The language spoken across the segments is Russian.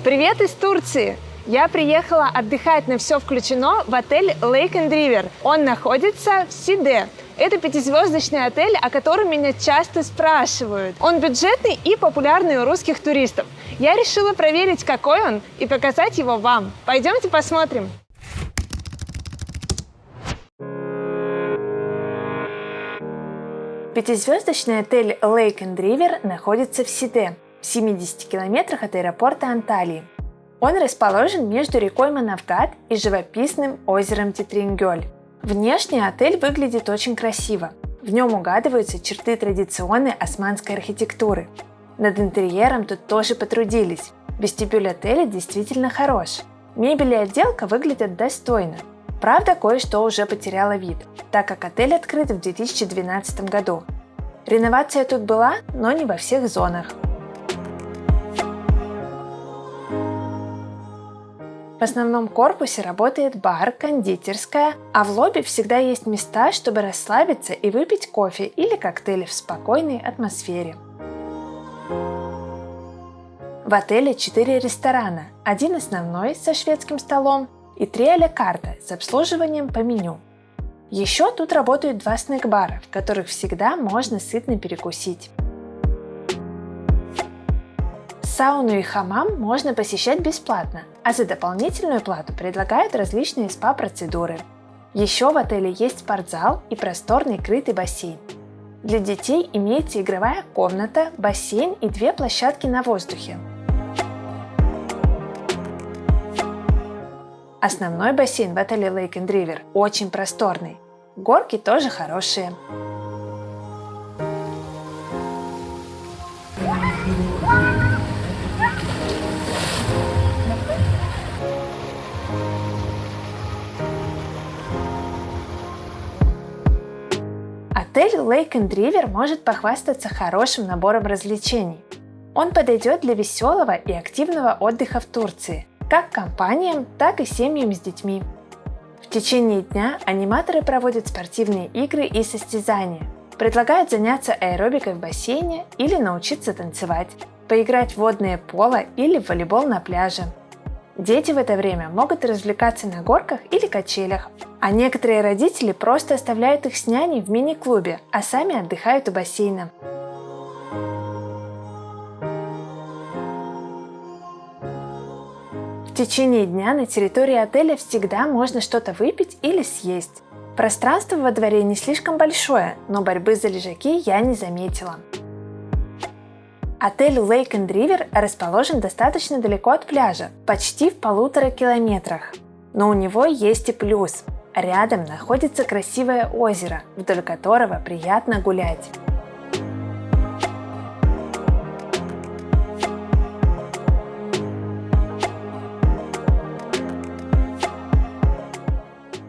Привет из Турции! Я приехала отдыхать на все включено в отель Lake and River. Он находится в Сиде. Это 5-звездочный отель, о котором меня часто спрашивают. Он бюджетный и популярный у русских туристов. Я решила проверить, какой он, и показать его вам. Пойдемте посмотрим. Пятизвездочный отель Lake and River находится в Сиде, в 70 километрах от аэропорта Анталии. Он расположен между рекой Манавгат и живописным озером Тетрингёль. Внешне отель выглядит очень красиво. В нем угадываются черты традиционной османской архитектуры. Над интерьером тут тоже потрудились. Вестибюль отеля действительно хорош. Мебель и отделка выглядят достойно. Правда, кое-что уже потеряло вид, так как отель открыт в 2012 году. Реновация тут была, но не во всех зонах. В основном корпусе работает бар, кондитерская, а в лобби всегда есть места, чтобы расслабиться и выпить кофе или коктейли в спокойной атмосфере. В отеле 4 ресторана, один основной со шведским столом и 3 а-ля карта с обслуживанием по меню. Еще тут работают 2 снэк-бара, в которых всегда можно сытно перекусить. Сауну и хамам можно посещать бесплатно, а за дополнительную плату предлагают различные спа-процедуры. Еще в отеле есть спортзал и просторный крытый бассейн. Для детей имеется игровая комната, бассейн и 2 площадки на воздухе. Основной бассейн в отеле Lake and River очень просторный. Горки тоже хорошие. Отель Lake and River может похвастаться хорошим набором развлечений. Он подойдет для веселого и активного отдыха в Турции, как компаниям, так и семьям с детьми. В течение дня аниматоры проводят спортивные игры и состязания, предлагают заняться аэробикой в бассейне или научиться танцевать, поиграть в водное поло или в волейбол на пляже. Дети в это время могут развлекаться на горках или качелях, а некоторые родители просто оставляют их с няней в мини-клубе, а сами отдыхают у бассейна. В течение дня на территории отеля всегда можно что-то выпить или съесть. Пространство во дворе не слишком большое, но борьбы за лежаки я не заметила. Отель Lake and River расположен достаточно далеко от пляжа, почти в 1,5 километрах. Но у него есть и плюс. Рядом находится красивое озеро, вдоль которого приятно гулять.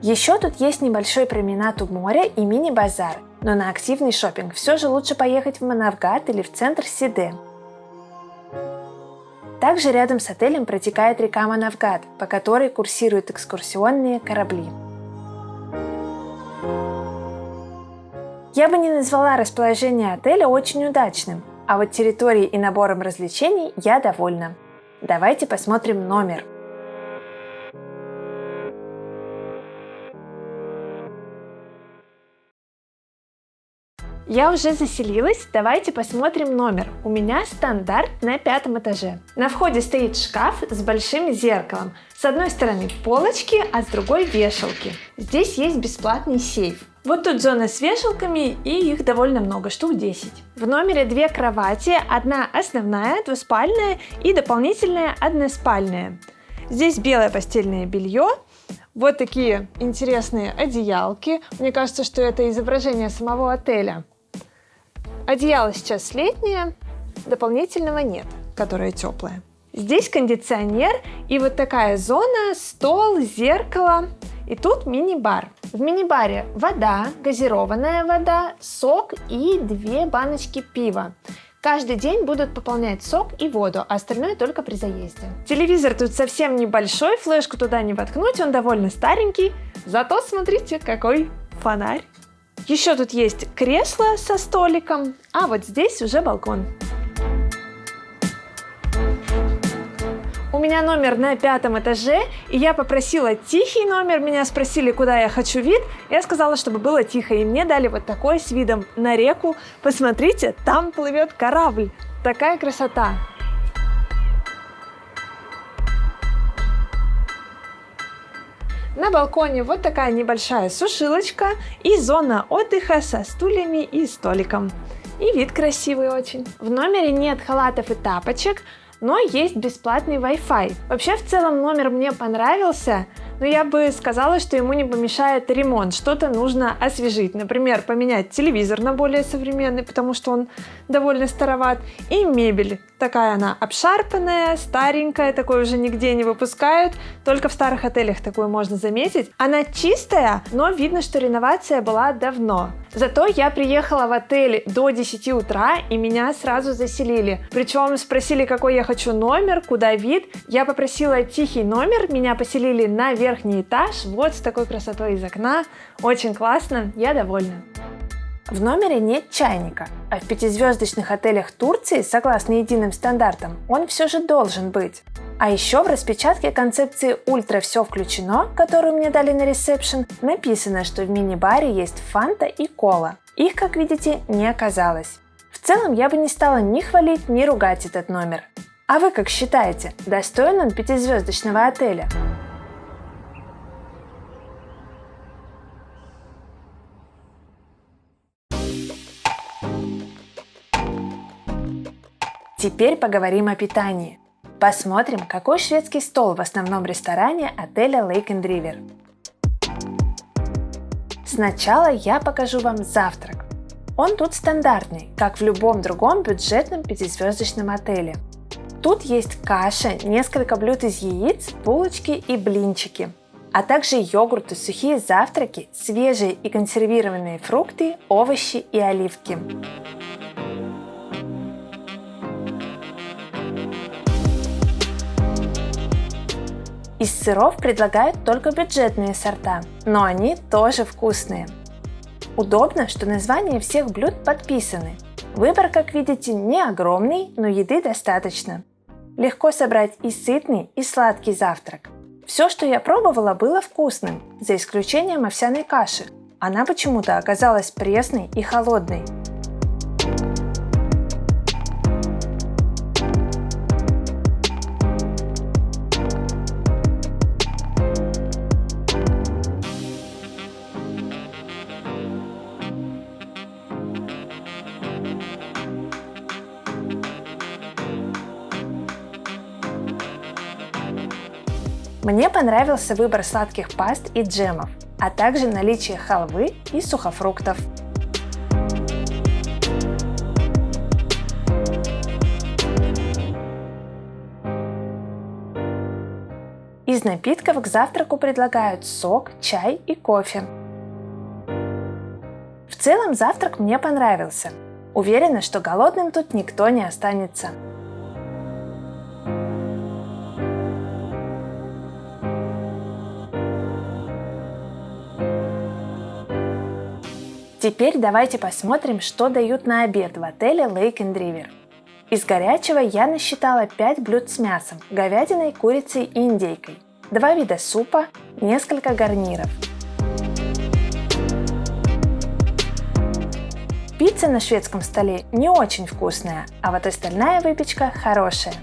Еще тут есть небольшой променад у моря и мини-базар, но на активный шопинг все же лучше поехать в Манавгат или в центр Сиде. Также рядом с отелем протекает река Манавгат, по которой курсируют экскурсионные корабли. Я бы не назвала расположение отеля очень удачным, а вот территорией и набором развлечений я довольна. Давайте посмотрим номер. Я уже заселилась, давайте посмотрим номер. У меня стандарт на 5 этаже. На входе стоит шкаф с большим зеркалом. С одной стороны полочки, а с другой вешалки. Здесь есть бесплатный сейф. Вот тут зона с вешалками, и их довольно много, штук 10. В номере 2 кровати, одна основная, двуспальная и дополнительная односпальная. Здесь белое постельное белье. Вот такие интересные одеялки. Мне кажется, что это изображение самого отеля. Одеяло сейчас летнее, дополнительного нет, которое теплое. Здесь кондиционер и вот такая зона, стол, зеркало. И тут мини-бар. В мини-баре вода, газированная вода, сок и 2 баночки пива. Каждый день будут пополнять сок и воду, а остальное только при заезде. Телевизор тут совсем небольшой, флешку туда не воткнуть, он довольно старенький. Зато смотрите, какой фонарь. Еще тут есть кресло со столиком, а вот здесь уже балкон. У меня номер на 5-м этаже, и я попросила тихий номер, меня спросили, куда я хочу вид, я сказала, чтобы было тихо, и мне дали вот такой с видом на реку. Посмотрите, там плывет корабль, такая красота! На балконе вот такая небольшая сушилочка и зона отдыха со стульями и столиком. И вид красивый очень. В номере нет халатов и тапочек, но есть бесплатный Wi-Fi. Вообще, в целом, номер мне понравился, но я бы сказала, что ему не помешает ремонт. Что-то нужно освежить. Например, поменять телевизор на более современный, потому что он довольно староват. И мебель. Такая она обшарпанная, старенькая, такой уже нигде не выпускают. Только в старых отелях такую можно заметить. Она чистая, но видно, что реновация была давно. Зато я приехала в отель до 10 утра, и меня сразу заселили. Причем спросили, какой я хочу номер, куда вид. Я попросила тихий номер, меня поселили на верхний этаж, вот с такой красотой из окна. Очень классно, я довольна. В номере нет чайника, а в 5-звездочных отелях Турции, согласно единым стандартам, он все же должен быть. А еще в распечатке концепции «Ультра все включено», которую мне дали на ресепшн, написано, что в мини-баре есть фанта и кола. Их, как видите, не оказалось. В целом я бы не стала ни хвалить, ни ругать этот номер. А вы как считаете, достоин он 5-звездочного отеля? Теперь поговорим о питании. Посмотрим, какой шведский стол в основном ресторане отеля Lake and River. Сначала я покажу вам завтрак. Он тут стандартный, как в любом другом бюджетном 5-звездочном отеле. Тут есть каша, несколько блюд из яиц, булочки и блинчики, а также йогурты, сухие завтраки, свежие и консервированные фрукты, овощи и оливки. Из сыров предлагают только бюджетные сорта, но они тоже вкусные. Удобно, что названия всех блюд подписаны. Выбор, как видите, не огромный, но еды достаточно. Легко собрать и сытный, и сладкий завтрак. Все, что я пробовала, было вкусным, за исключением овсяной каши. Она почему-то оказалась пресной и холодной. Мне понравился выбор сладких паст и джемов, а также наличие халвы и сухофруктов. Из напитков к завтраку предлагают сок, чай и кофе. В целом завтрак мне понравился. Уверена, что голодным тут никто не останется. Теперь давайте посмотрим, что дают на обед в отеле Lake and River. Из горячего я насчитала 5 блюд с мясом, говядиной, курицей и индейкой, 2 вида супа, несколько гарниров. Пицца на шведском столе не очень вкусная, а вот остальная выпечка хорошая.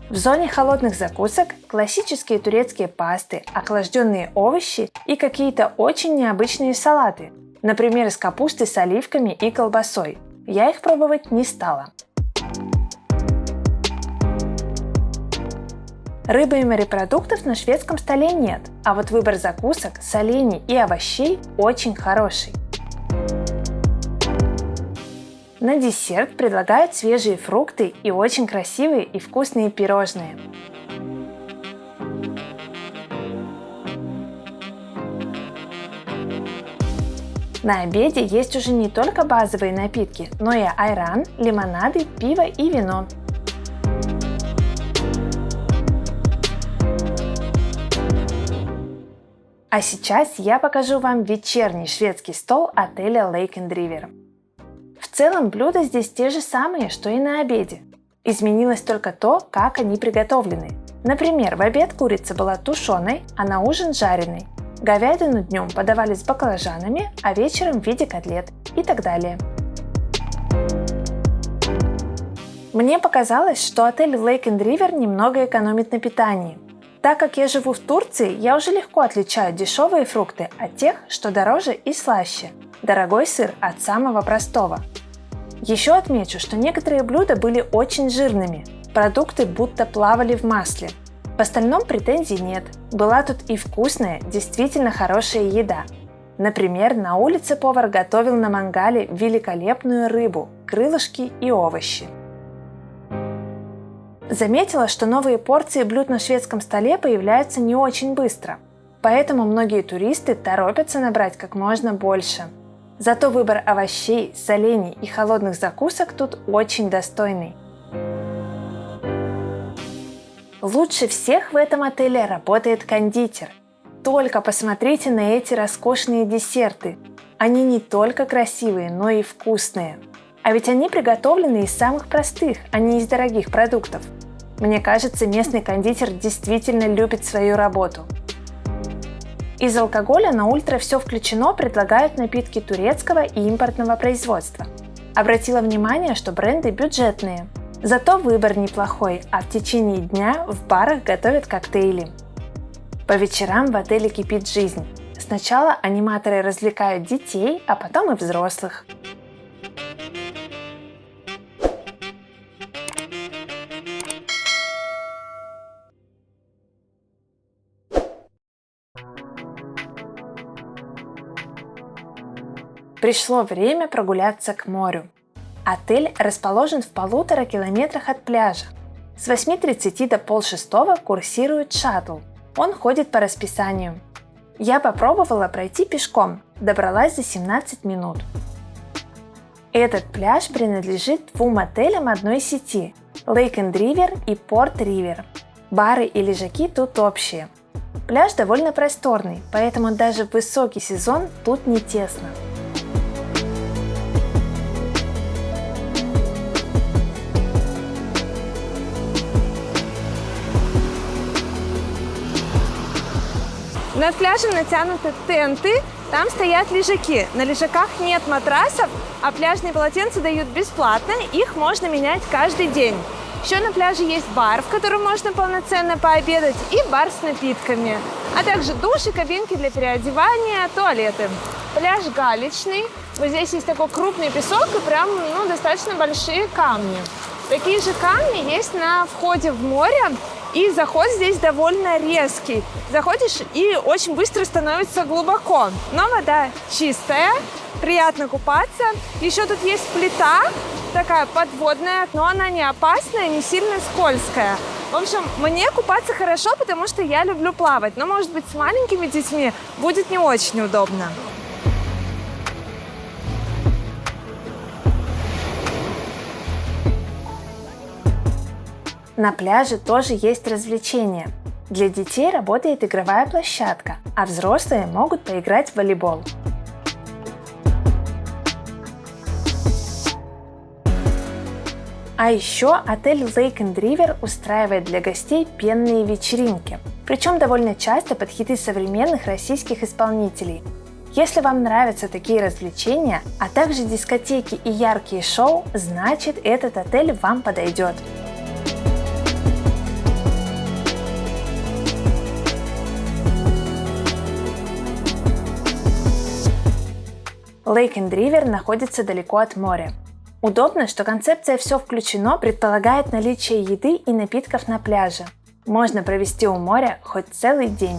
В зоне холодных закусок классические турецкие пасты, охлажденные овощи и какие-то очень необычные салаты. Например, из капусты с оливками и колбасой. Я их пробовать не стала. Рыбы и морепродуктов на шведском столе нет, а вот выбор закусок, солений и овощей очень хороший. На десерт предлагают свежие фрукты и очень красивые и вкусные пирожные. На обеде есть уже не только базовые напитки, но и айран, лимонады, пиво и вино. А сейчас я покажу вам вечерний шведский стол отеля Lake and River. В целом блюда здесь те же самые, что и на обеде. Изменилось только то, как они приготовлены. Например, в обед курица была тушеной, а на ужин жареной. Говядину днем подавали с баклажанами, а вечером в виде котлет и так далее. Мне показалось, что отель Lake and River немного экономит на питании. Так как я живу в Турции, я уже легко отличаю дешевые фрукты от тех, что дороже и слаще, дорогой сыр от самого простого. Еще отмечу, что некоторые блюда были очень жирными, продукты будто плавали в масле. В остальном претензий нет, была тут и вкусная, действительно хорошая еда. Например, на улице повар готовил на мангале великолепную рыбу, крылышки и овощи. Заметила, что новые порции блюд на шведском столе появляются не очень быстро, поэтому многие туристы торопятся набрать как можно больше. Зато выбор овощей, солений и холодных закусок тут очень достойный. Лучше всех в этом отеле работает кондитер. Только посмотрите на эти роскошные десерты. Они не только красивые, но и вкусные. А ведь они приготовлены из самых простых, а не из дорогих продуктов. Мне кажется, местный кондитер действительно любит свою работу. Из алкоголя на ультра все включено предлагают напитки турецкого и импортного производства. Обратила внимание, что бренды бюджетные. Зато выбор неплохой, а в течение дня в барах готовят коктейли. По вечерам в отеле кипит жизнь. Сначала аниматоры развлекают детей, а потом и взрослых. Пришло время прогуляться к морю. Отель расположен в 1,5 километрах от пляжа. С 8:30 до 5:30 курсирует шаттл. Он ходит по расписанию. Я попробовала пройти пешком, добралась за 17 минут. Этот пляж принадлежит 2 отелям одной сети – Lake and River и Port River. Бары и лежаки тут общие. Пляж довольно просторный, поэтому даже в высокий сезон тут не тесно. Над пляжем натянуты тенты, там стоят лежаки. На лежаках нет матрасов, а пляжные полотенца дают бесплатно, их можно менять каждый день. Еще на пляже есть бар, в котором можно полноценно пообедать, и бар с напитками, а также души, кабинки для переодевания, туалеты. Пляж галечный, вот здесь есть такой крупный песок и прям достаточно большие камни. Такие же камни есть на входе в море. И заход здесь довольно резкий. Заходишь и очень быстро становится глубоко. Но вода чистая, приятно купаться. Еще тут есть плита, такая подводная, но она не опасная, не сильно скользкая. В общем, мне купаться хорошо, потому что я люблю плавать. Но, может быть, с маленькими детьми будет не очень удобно. На пляже тоже есть развлечения. Для детей работает игровая площадка, а взрослые могут поиграть в волейбол. А еще отель Lake and River устраивает для гостей пенные вечеринки, причем довольно часто под хиты современных российских исполнителей. Если вам нравятся такие развлечения, а также дискотеки и яркие шоу, значит этот отель вам подойдет. Lake and River находится далеко от моря. Удобно, что концепция «все включено» предполагает наличие еды и напитков на пляже. Можно провести у моря хоть целый день.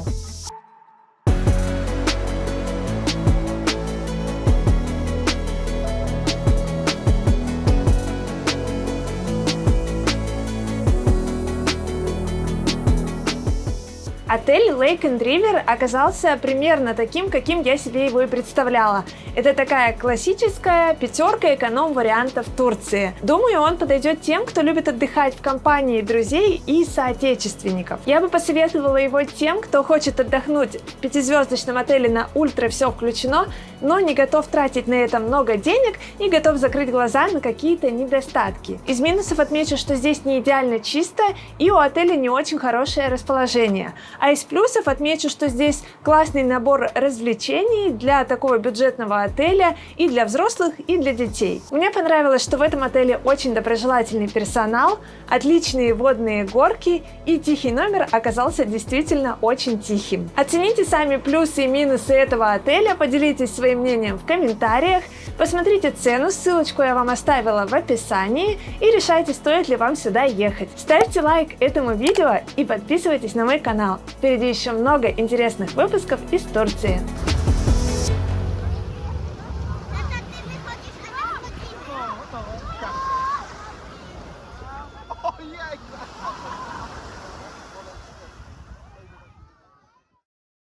Отель Lake and River оказался примерно таким, каким я себе его и представляла. Это такая классическая пятерка эконом-вариантов Турции. Думаю, он подойдет тем, кто любит отдыхать в компании друзей и соотечественников. Я бы посоветовала его тем, кто хочет отдохнуть в пятизвездочном отеле на ультра все включено, но не готов тратить на это много денег и готов закрыть глаза на какие-то недостатки. Из минусов отмечу, что здесь не идеально чисто и у отеля не очень хорошее расположение. А из плюсов отмечу, что здесь классный набор развлечений для такого бюджетного отеля и для взрослых, и для детей. Мне понравилось, что в этом отеле очень доброжелательный персонал, отличные водные горки и тихий номер оказался действительно очень тихим. Оцените сами плюсы и минусы этого отеля, поделитесь своим мнением в комментариях, посмотрите цену, ссылочку я вам оставила в описании и решайте, стоит ли вам сюда ехать. Ставьте лайк этому видео и подписывайтесь на мой канал. Впереди еще много интересных выпусков из Турции.